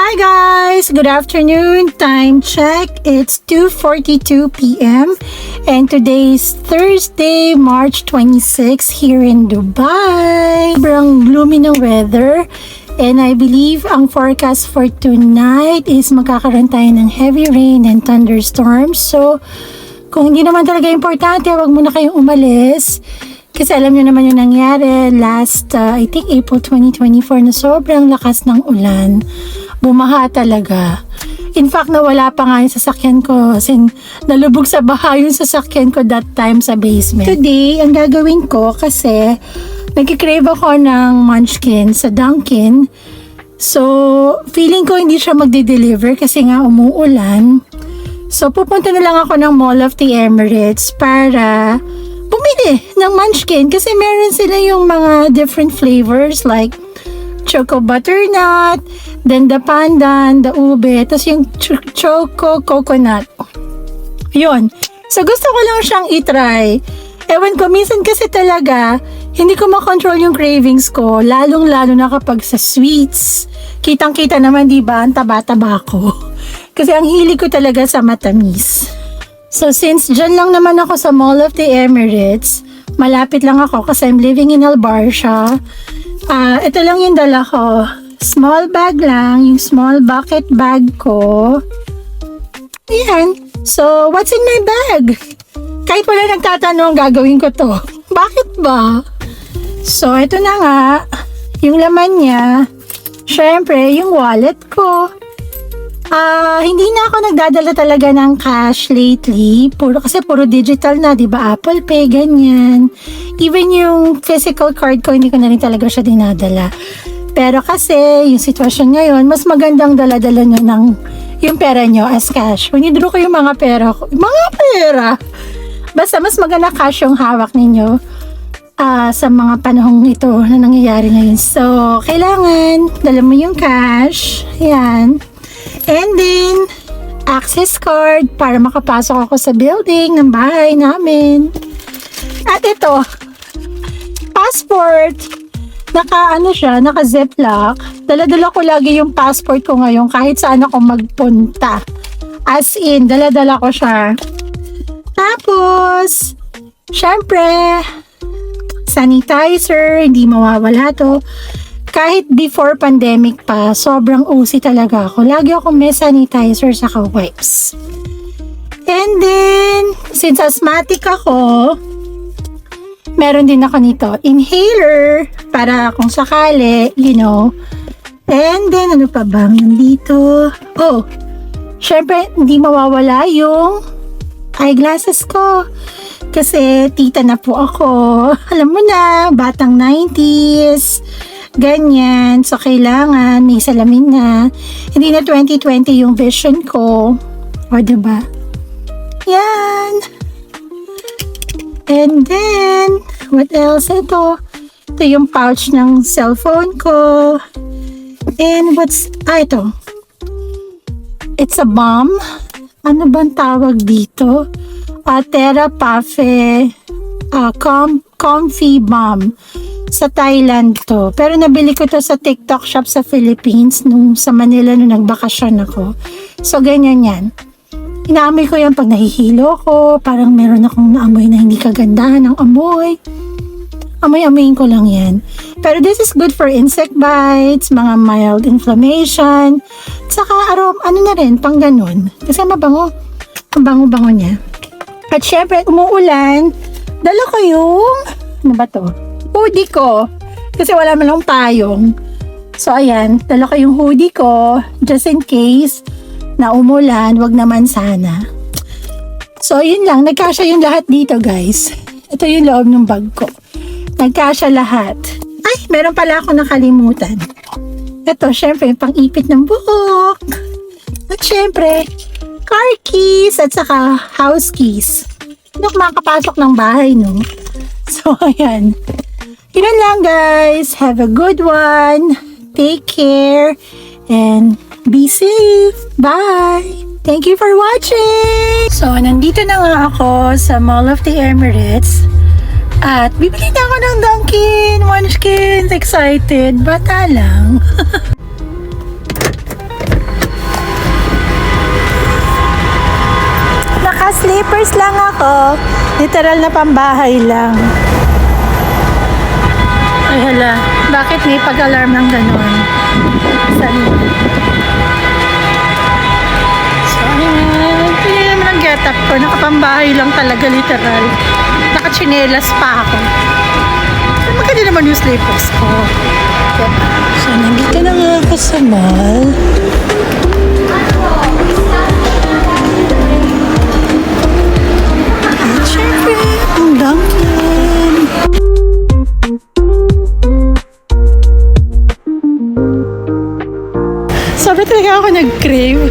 Hi guys! Good afternoon. Time check. It's 2:42 p.m. and today is Thursday, March 26 here in Dubai. Sobrang gloomy ng weather and I believe ang forecast for tonight is magkakaroon tayo ng heavy rain and thunderstorms. So, kung hindi naman talaga importante, wag muna kayong umalis. Kasi alam nyo naman yung nangyari last, I think April 2024 na sobrang lakas ng ulan. Bumaha talaga. In fact, nawala pa nga yung sasakyan ko kasi nalubog sa baha yung sasakyan ko that time sa basement. Today, ang gagawin ko kasi nagkikrave ako ng munchkin sa Dunkin. So, feeling ko hindi siya magde-deliver kasi nga umuulan. So, pupunta na lang ako ng Mall of the Emirates para bumili ng munchkin kasi meron sila yung mga different flavors like choco butternut, then the pandan, the ube, tapos yung choco coconut. Yun. So, gusto ko lang siyang itry. Ewan ko, minsan kasi talaga, hindi ko makontrol yung cravings ko, lalong-lalo na kapag sa sweets. Kitang-kita naman, di ba, ang taba-taba ko. Kasi ang hilig ko talaga sa matamis. So, since dyan lang naman ako sa Mall of the Emirates, malapit lang ako kasi I'm living in Al Barsha. Ito lang yung dala ko. Small bag lang, yung small bucket bag ko. Ayan. So, what's in my bag? Kahit wala nagtatanong, gagawin ko to. Bakit ba? So, ito na nga. Yung laman niya. Syempre, yung wallet ko. Hindi na ako nagdadala talaga ng cash lately. Kasi puro digital na, di ba? Apple Pay, ganyan. Even yung physical card ko, hindi ko na rin talaga siya dinadala. Pero kasi, yung sitwasyon ngayon, mas magandang dala-dala nyo ng yung pera nyo as cash. Winidraw ko yung mga pera ko. Mga pera! Basta mas maganda cash yung hawak ninyo sa mga panahong ito na nangyayari ngayon. So, kailangan, dala mo yung cash. Ayan. And then, access card para makapasok ako sa building ng bahay namin. At ito, passport. Naka-ziplock. Dala-dala ko lagi yung passport ko ngayon kahit saan ako magpunta. As in, dala-dala ko siya. Tapos, syempre, sanitizer, hindi mawawala to. Kahit before pandemic pa, sobrang OC talaga ako. Lagi ako may sanitizer saka wipes. And then, since asthmatic ako, meron din ako nito, inhaler, para kung sakali, you know. And then, ano pa bang nandito? Oh, syempre, hindi mawawala yung eyeglasses ko. Kasi, tita na po ako. Alam mo na, batang 90s. Ganyan. So, kailangan may salamin na. Hindi na 2020 yung vision ko. O, diba? Yan. And then, what else? Ito yung pouch ng cellphone ko. And ito. It's a balm. Ano bang tawag dito? Terra Pafe Comfy Balm. Sa Thailand to. Pero nabili ko to sa TikTok shop sa Philippines sa Manila nung nagbakasyon ako. So, ganyan yan. Inaamoy ko yan pag nahihilo ko. Parang meron akong naamoy na hindi kagandahan ng amoy. Amoy-amoyin ko lang yan. Pero this is good for insect bites, mga mild inflammation. Saka ano na rin, pang ganun. Kasi mabango. Ang bango-bango niya. At syempre, umuulan. Dala ko yung, ano ba to? Hoodie ko. Kasi wala man lang payong. So, ayan. Dala ko yung hoodie ko. Just in case na umulan, wag naman sana. So, yun lang. Nagkasya yung lahat dito, guys. Ito yung loob ng bag ko. Nagkasya lahat. Ay, meron pala ako nakalimutan. Ito, syempre, pang-ipit ng buhok. At syempre, car keys at saka house keys. Ano makakapasok ng bahay, no? So, ayan. Yun lang, guys. Have a good one. Take care. And be safe. Bye. Thank you for watching. So, nandito na nga ako sa Mall of the Emirates. At bibili na ako ng Dunkin. Munchkins. Excited. Bata lang. slippers lang ako. Literal na pambahay lang. Ay hala, bakit may pag-alarm ng ganon? Saan yun? So, ayan. Pili naman ang get up ko. Nakapambahay lang talaga, literal. Nakachinelas pa ako. Pero maganda naman yung slippers ko. So, nandito na nga ako sa mall. At syempre, ang Dunkin'. Sobrang talaga ako nag-crave